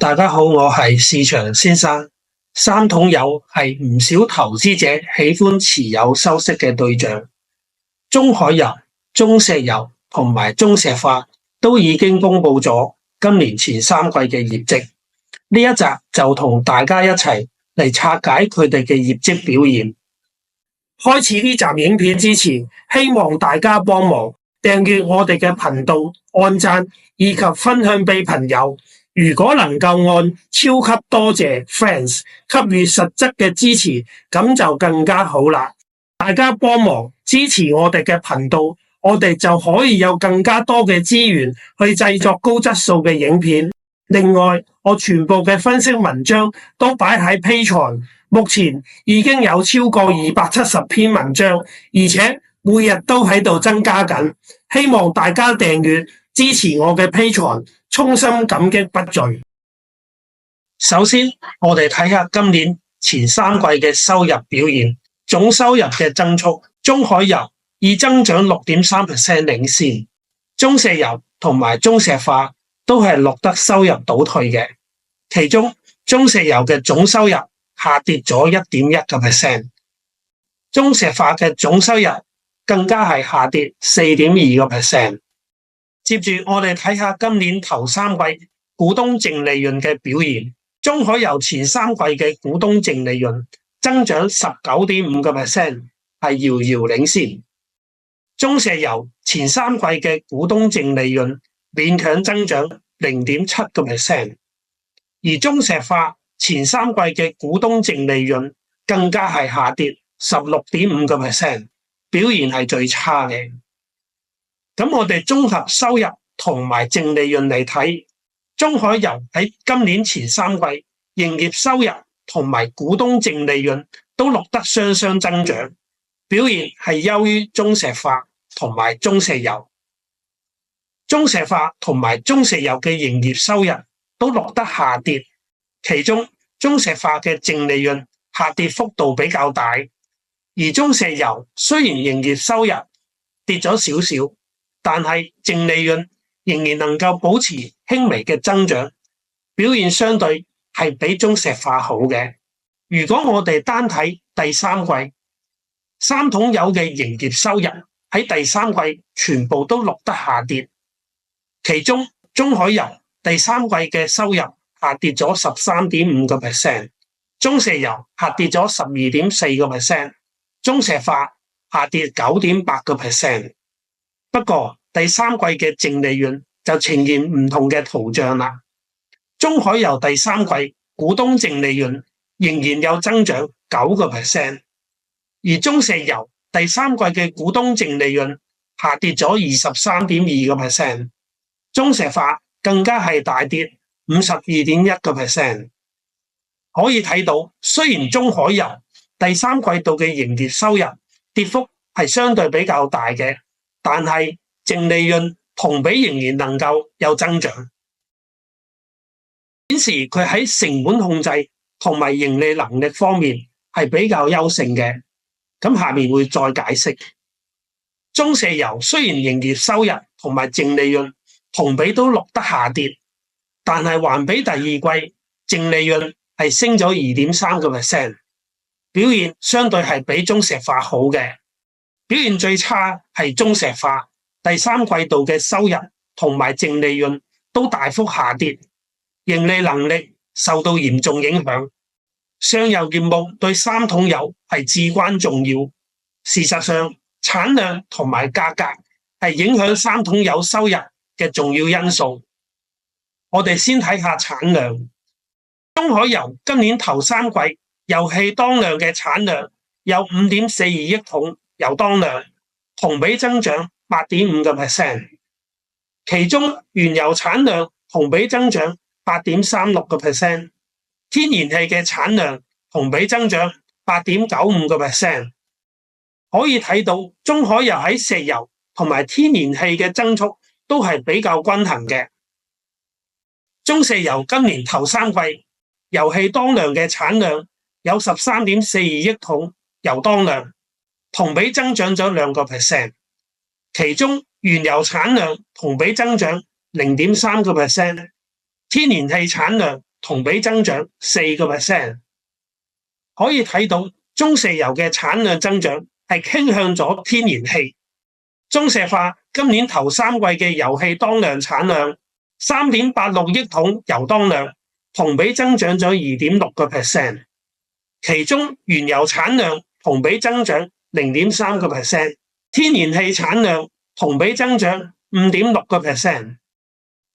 大家好，我係市場先生。三桶油係唔少投資者喜歡持有收息嘅對象。中海油、中石油同埋中石化都已經公布咗今年前三季嘅業績。呢一集就同大家一齊嚟拆解佢哋嘅業績表現。開始呢集影片之前，希望大家幫忙訂閱我哋嘅頻道、按讚以及分享俾朋友。如果能夠按超級多謝 Friends 給予實質嘅支持，咁就更加好啦。大家幫忙支持我哋嘅頻道，我哋就可以有更加多嘅資源去製作高質素嘅影片。另外，我全部嘅分析文章都擺喺 Patreon， 目前已經有超過270篇文章，而且每日都喺度增加緊。希望大家訂閱支持我嘅 Patreon， 衷心感激不盡。首先，我哋睇下今年前三季嘅收入表現。總收入嘅增速，中海油以增長 6.3% 領先，中石油同埋中石化都係錄得收入倒退嘅。其中，中石油嘅總收入下跌咗 1.1%， 中石化嘅總收入更加係下跌 4.2%。接住我哋睇下今年頭三季股東淨利潤嘅表現。中海油前三季嘅股東淨利潤增長 19.5%， 係遙遙領先。中石油前三季嘅股東淨利潤勉強增長 0.7%， 而中石化前三季嘅股東淨利潤更加係下跌 16.5%， 表現係最差嘅。咁我哋綜合收入同埋淨利潤嚟睇，中海油喺今年前三季營業收入同埋股東淨利潤都錄得雙雙增長，表現係優於中石化同埋中石油。中石化同埋中石油嘅營業收入都錄得下跌，其中中石化嘅淨利潤下跌幅度比較大，而中石油雖然營業收入跌咗少少，但係淨利潤仍然能夠保持輕微嘅增長，表現相對係比中石化好嘅。如果我哋單睇第三季，三桶油嘅營業收入喺第三季全部都錄得下跌，其中中海油第三季嘅收入下跌咗 13.5%， 中石油下跌咗 12.4%， 中石化下跌 9.8%。不過第三季嘅淨利潤就呈現唔同嘅圖像啦。中海油第三季股東淨利潤仍然有增長 9%， 而中石油第三季嘅股東淨利潤下跌咗 23.2%， 中石化更加係大跌 52.1%。 可以睇到，雖然中海油第三季度嘅營業收入跌幅係相對比較大嘅，但係淨利潤同比仍然能夠有增長，顯示佢喺成本控制同埋盈利能力方面係比較優勝嘅。咁下面會再解釋。中石油雖然營業收入同埋淨利潤同比都錄得下跌，但係環比第二季淨利潤係升咗 2.3%， 表現相對係比中石化好嘅。表現最差係中石化，第三季度嘅收入同埋淨利潤都大幅下跌，盈利能力受到嚴重影響。上游業務對三桶油係至關重要，事實上產量同埋價格係影響三桶油收入嘅重要因素。我哋先睇下產量。中海油今年頭三季油氣當量嘅產量有 5.42 億桶油當量，同比增長 8.5%， 其中原油產量同比增長 8.36%， 天然氣嘅產量同比增長 8.95%。 可以睇到中海油喺石油同埋天然氣嘅增速都係比較均衡嘅。中石油今年頭三季油氣當量嘅產量有 13.42 億桶油當量，同比增長咗 2%， 其中原油產量同比增長 0.3%， 天然氣產量同比增長4%。可以睇到中石油嘅產量增長係傾向咗天然氣。中石化今年頭3季嘅油氣當量產量 3.86 億桶油當量，同比增長咗 2.6%。其中原油產量同比增長 0.3%， 天然氣產量同比增長 5.6%。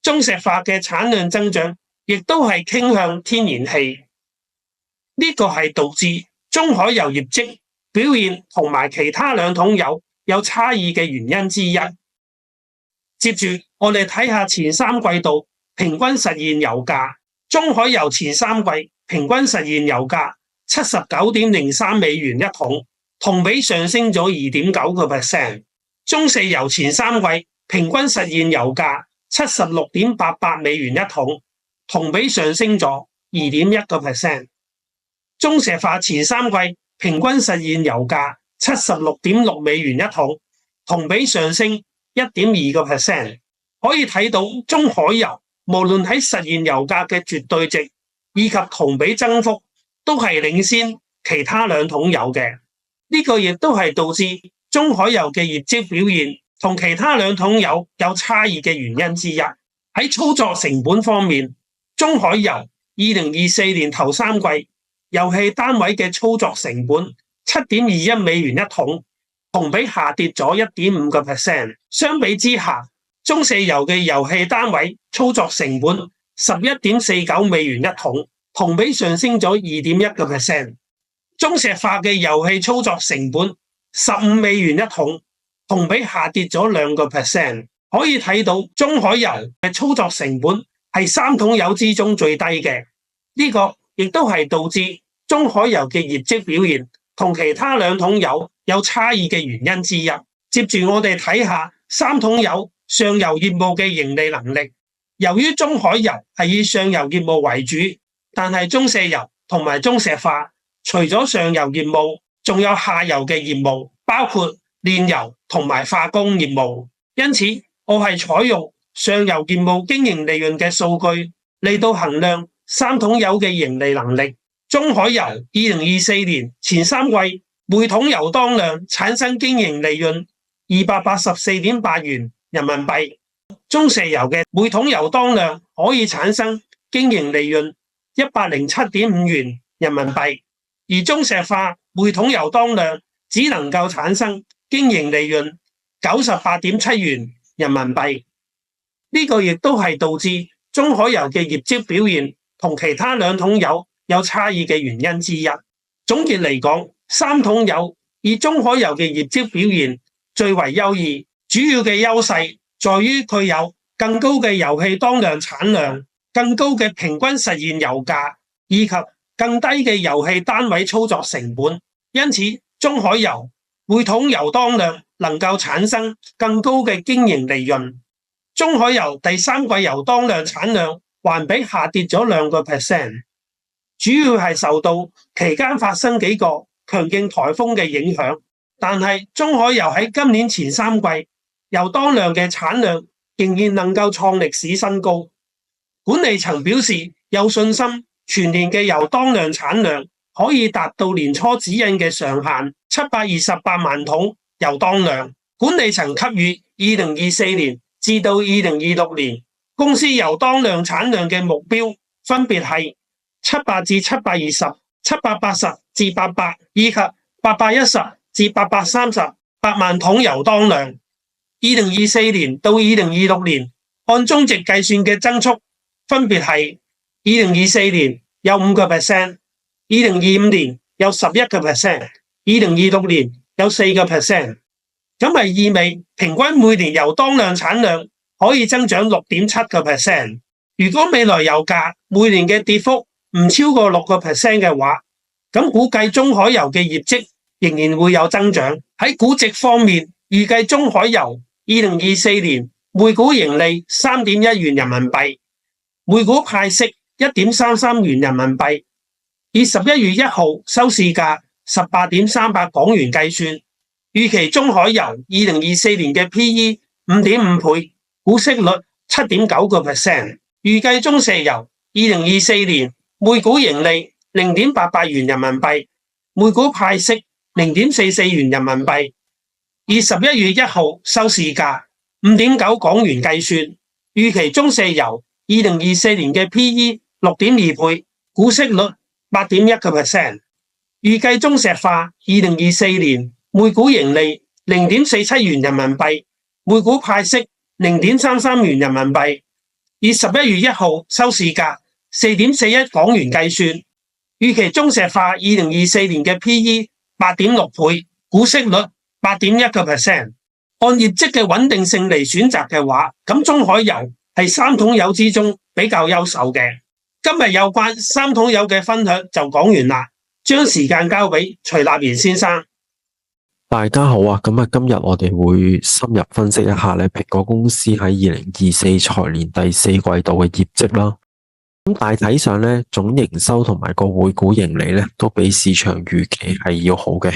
中石化嘅產量增長亦都係傾向天然氣，呢個係導致中海油業績表現同埋其他兩桶油有差異嘅原因之一。接住我哋睇下前3季度平均實現油價，中海油前3季平均實現油價 79.03 美元一桶，同比上升咗 2.9%。中石油前3季平均實現油價 76.88 美元一桶，同比上升咗 2.1%。中石化前3季平均實現油價 76.6 美元一桶，同比上升 1.2%。可以睇到中海油無論喺實現油價嘅絕對值以及同比增幅都係領先其他兩桶油嘅，呢個亦都係導致中海油嘅業績表現同其他兩桶油有差異嘅原因之一。喺操作成本方面，中海油2024年頭3季油氣單位嘅操作成本 7.21 美元一桶，同比下跌咗 1.5%。相比之下，中石油嘅油氣單位操作成本 11.49 美元一桶，同比上升咗 2.1%。中石化嘅油氣操作成本15美元一桶，同比下跌咗2%。可以睇到中海油嘅操作成本係3桶油之中最低嘅，呢個亦都係導致中海油嘅業績表現同其他兩桶油有差異嘅原因之一。接住我哋睇下3桶油上游業務嘅盈利能力。由於中海油係以上游業務為主，但係中石油同埋中石化除咗上游業務，仲有下游嘅業務，包括煉油同埋化工業務。因此我係採用上游業務經營利潤嘅數據嚟到衡量3桶油嘅盈利能力。中海油2024年前3季每桶油當量產生經營利潤 284.8 元人民幣，中石油嘅每桶油當量可以產生經營利潤 107.5 元人民幣，而中石化每桶油當量只能夠產生經營利潤 98.7 元人民幣。呢個亦都係導致中海油嘅業績表現同其他兩桶油有差異嘅原因之一。總結嚟講，3桶油以中海油嘅業績表現最為優異，主要嘅優勢在於佢有更高嘅油氣當量產量、更高嘅平均實現油價以及更低嘅油氣單位操作成本。因此中海油每桶油當量能夠產生更高嘅經營利潤。中海油第3季油當量產量環比下跌咗2%，主要係受到期間發生幾個強勁颱風嘅影響，但係中海油喺今年前3季油當量嘅產量仍然能夠創歷史新高。管理層表示有信心全年嘅油當量產量可以達到年初指引嘅上限728萬桶油當量。管理層給予2024年至到2026年公司油當量產量嘅目標分別係700至720、780至800以及810至838萬桶油當量。2024年到2026年按中值計算嘅增速分別係2024年有 5%、2025年有 11%、2026年有 4%。咁係意味平均每年油當量產量可以增長 6.7%。如果未來油價每年嘅跌幅唔超過 6% 嘅話，咁估計中海油嘅業績仍然會有增長。喺估值方面，預計中海油2024年每股盈利 3.1 元人民幣，每股派息 1.33 元人民幣，以11月1號收市價 18.38 港元計算。預期中海油2024年嘅 P/E 5.5 倍，股息率 7.9%。預計中石油2024年每股盈利 0.88 元人民幣，每股派息 0.44 元人民幣，以11月1號收市價 5.9 港元計算，預期中石油2024年嘅 P/E 6.2 倍，股息率 8.1%， 預計中石化2024年每股盈利 0.47 元人民幣，每股派息 0.33 元人民幣，以11月1號收市價 4.41 港元計算，預期中石化2024年嘅 P/E 8.6 倍，股息率 8.1%。按業績嘅穩定性嚟選擇嘅話，咁中海油係三桶油之中比較優秀嘅。今日有關三桶油嘅分享就講完啦，將時間交俾徐立賢先生。大家好啊，咁今日我哋會深入分析一下咧蘋果公司喺2024財年第四季度嘅業績啦。咁大體上咧，總營收同埋個每股盈利咧都比市場預期係要好嘅。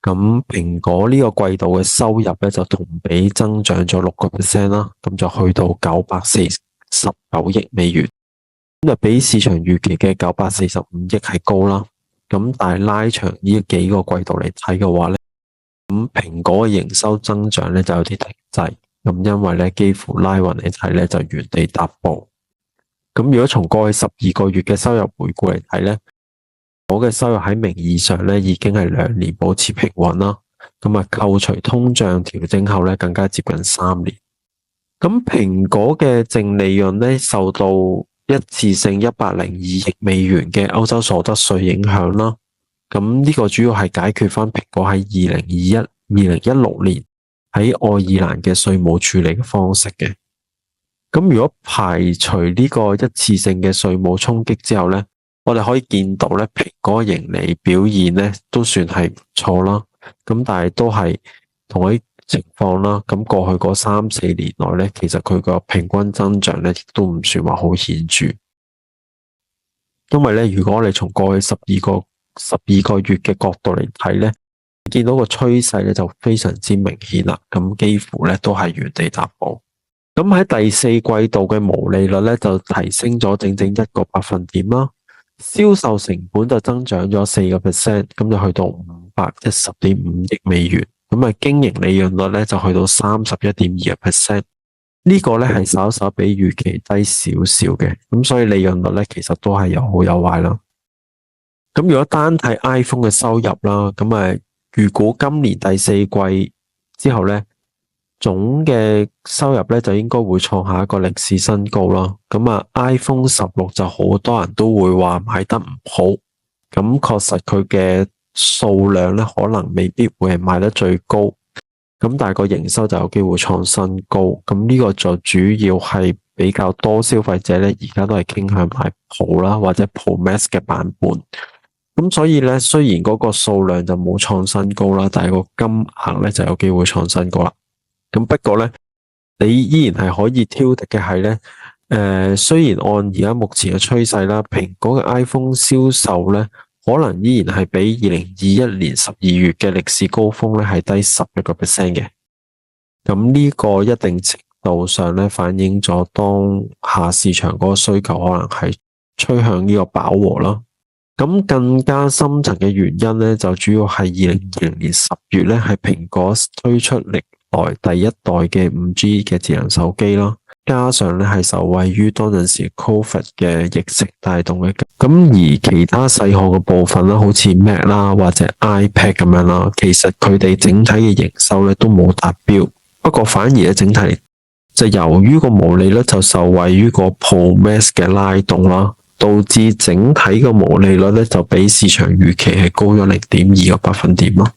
咁蘋果呢個季度嘅收入咧就同比增長咗 6% 啦，咁就去到949億美元，咁就比市場預期嘅945億係高啦。咁但係拉長呢幾個季度嚟睇嘅話咧，咁蘋果嘅營收增長咧就有啲停滯，咁因為咧幾乎拉勻嚟睇咧就原地踏步。咁如果從過去12個月嘅收入回顧嚟睇咧，我嘅收入喺名義上咧已經係2年保持平穩啦，咁扣除通脹調整後咧更加接近3年。咁蘋果嘅淨利潤咧受到一次性102億美元嘅歐洲所得稅影響啦，咁呢個主要係解決翻蘋果喺2016年喺愛爾蘭嘅稅務處理嘅方式嘅。咁如果排除呢個一次性嘅稅務衝擊之後咧，我哋可以見到咧，蘋果盈利表現咧都算係唔錯啦。咁但係都係同一情況啦。咁過去嗰3-4年內咧，其實佢個平均增長咧都唔算話好顯著。因為咧，如果我哋從過去12個月嘅角度嚟睇咧，見到個趨勢咧就非常之明顯啦。咁幾乎咧都係原地踏步。咁喺第四季度嘅毛利率咧就提升咗整整1個百分點啦。銷售成本就增長咗4%，咁就去到510.5億美元。咁經營利潤率咧就去到31.2%，呢個咧係稍稍比預期低少少嘅。咁所以利潤率咧其實都係有好有壞啦。咁如果單睇 iPhone 嘅收入啦，咁預估今年第四季之後咧，總嘅收入咧就應該會創下一個歷史新高啦。咁iPhone 16就好多人都會話買得唔好，咁確實佢嘅數量咧可能未必會係賣得最高，咁但係個營收就有機會創新高。咁呢個就主要係比較多消費者咧而家都係傾向買 Pro 啦或者 Pro Max 嘅版本。咁所以咧雖然嗰個數量就冇創新高啦，但係個金額咧就有機會創新高啦。咁不過咧，你依然係可以挑剔嘅係咧，雖然按而家目前嘅趨勢啦，蘋果嘅 iPhone 銷售咧，可能依然係比2021年12月嘅歷史高峰咧係低11% 嘅。咁呢個一定程度上咧反映咗當下市場嗰個需求可能係趨向呢個飽和啦。咁更加深層嘅原因咧，就主要係2020年10月咧，係蘋果推出歷來第一代嘅 5G 嘅智能手機啦，加上咧係受惠於當陣時 Covid 嘅疫情帶動嘅。咁而其他細項嘅部分啦，好似 Mac 啦或者 iPad 咁樣啦，其實佢哋整體嘅營收咧都冇達標。不過反而咧整體就由於個毛利率就受惠於個 Pro Max 嘅拉動啦，導致整體嘅毛利率咧就比市場預期係高咗 0.2 個百分點咯。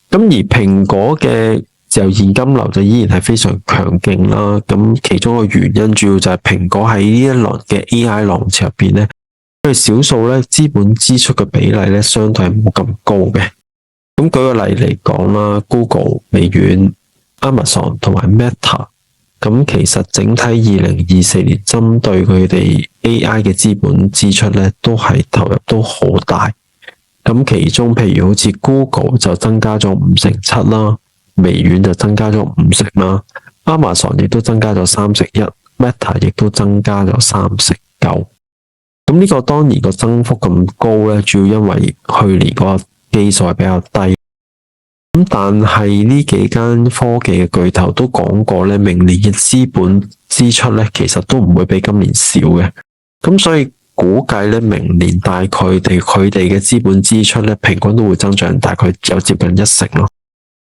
咁而蘋果嘅自由現金流就依然係非常強勁啦。咁其中個原因主要就係蘋果喺呢一輪嘅 AI 浪潮入邊咧，佢少數咧資本支出嘅比例咧相對係冇咁高嘅。咁舉個例嚟講啦 ，Google、微軟、Amazon 同埋 Meta。咁其實整體2024年針對佢哋 AI 嘅資本支出咧，都係投入都好大。咁其中譬如好似 Google 就增加咗7%啦，微軟就增加咗50%啦，Amazon 亦都增加咗31%，Meta 亦都增加咗39%。咁呢個當然個增幅咁高咧，主要因為去年個基數係比較低。咁但係呢幾間科技嘅巨頭都講過咧，明年嘅資本支出咧，其實都唔會比今年少嘅。咁所以估計咧，明年大概佢哋嘅資本支出咧，平均都會增長大概有接近1成咯。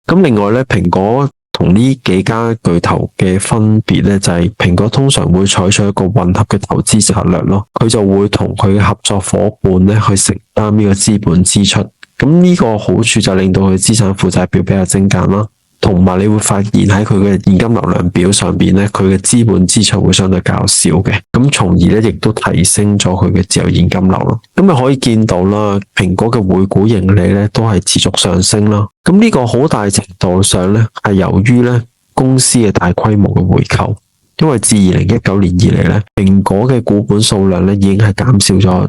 咁另外咧，蘋果同呢幾家巨頭嘅分別咧，就係蘋果通常會採取一個混合嘅投資策略咯，佢就會同佢嘅合作夥伴咧去承擔呢個資本支出。咁呢個好處就令到佢資產負債表比較精簡啦。同埋你會發現喺佢嘅現金流量表上邊咧，佢嘅資本支出會相對較少嘅，咁從而咧亦都提升咗佢嘅自由現金流咯。咁你可以見到啦，蘋果嘅每股盈利咧都係持續上升啦。咁呢個好大程度上咧係由於咧公司嘅大規模嘅回購，因為自2019年以嚟咧，蘋果嘅股本數量咧已經係減少咗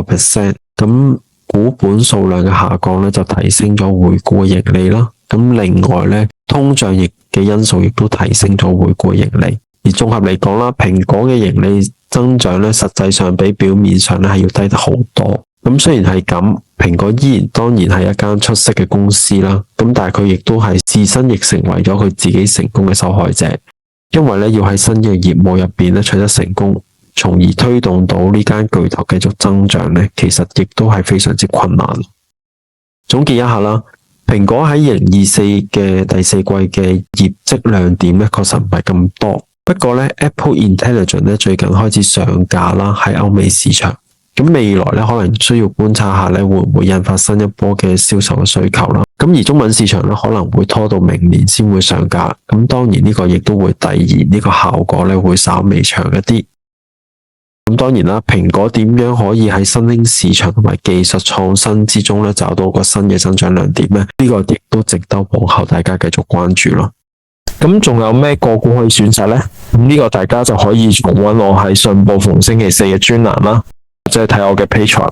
19%，咁股本數量嘅下降咧就提升咗每股嘅盈利啦。咁另外咧，通脹嘅因素亦都提升咗每股嘅盈利。而綜合嚟講啦，蘋果嘅盈利增長咧，實際上比表面上咧係要低得好多。咁雖然係咁，蘋果依然當然係一間出色嘅公司啦。咁但係佢亦都係自身亦成為咗佢自己成功嘅受害者，因為咧要喺新嘅業務入邊咧取得成功，從而推動到呢間巨頭繼續增長咧，其實亦都係非常之困難。總結一下啦。蘋果喺2024嘅第四季嘅業績亮點咧，確實唔係咁多。不過咧 ，Apple Intelligence 咧最近開始上架啦，喺歐美市場。咁未來咧可能需要觀察下咧，會唔會引發新一波嘅銷售嘅需求啦。咁而中文市場咧可能會拖到明年先會上架。咁當然呢個亦都會遞延，呢個效果咧會稍微長一啲。咁當然啦，蘋果點樣可以喺新興市場同埋技術創新之中咧找到個新嘅增長亮點咧？呢個亦都值得往後大家繼續關注咯。咁仲有咩個股可以選擇呢？呢個大家就可以重溫我喺信報逢星期四嘅專欄啦，或者睇我嘅 Patreon。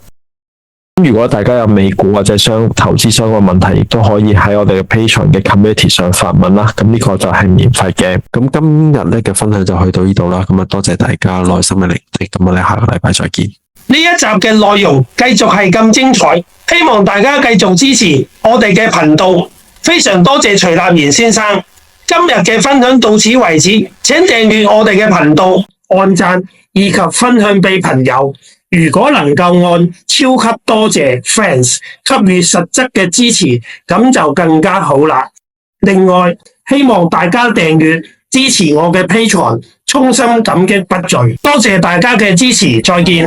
如果大家有美股或者想投資相關問題，亦都可以喺我哋嘅 Patreon 嘅 Community 上發問啦。咁呢個就係免費嘅。咁今日咧嘅分享就去到呢度啦。咁啊，多謝大家耐心嘅聆聽。咁我哋下個禮拜再見。呢一集嘅內容繼續係咁精彩，希望大家繼續支持我哋嘅頻道。非常多謝徐立賢先生。今日嘅分享到此為止，請訂閱我哋嘅頻道，按讚以及分享俾朋友。如果能夠按超級多謝 Friends 給予實質嘅支持，咁就更加好啦。另外，希望大家訂閱支持我嘅 Patreon，衷心感激不盡。多謝大家嘅支持，再見。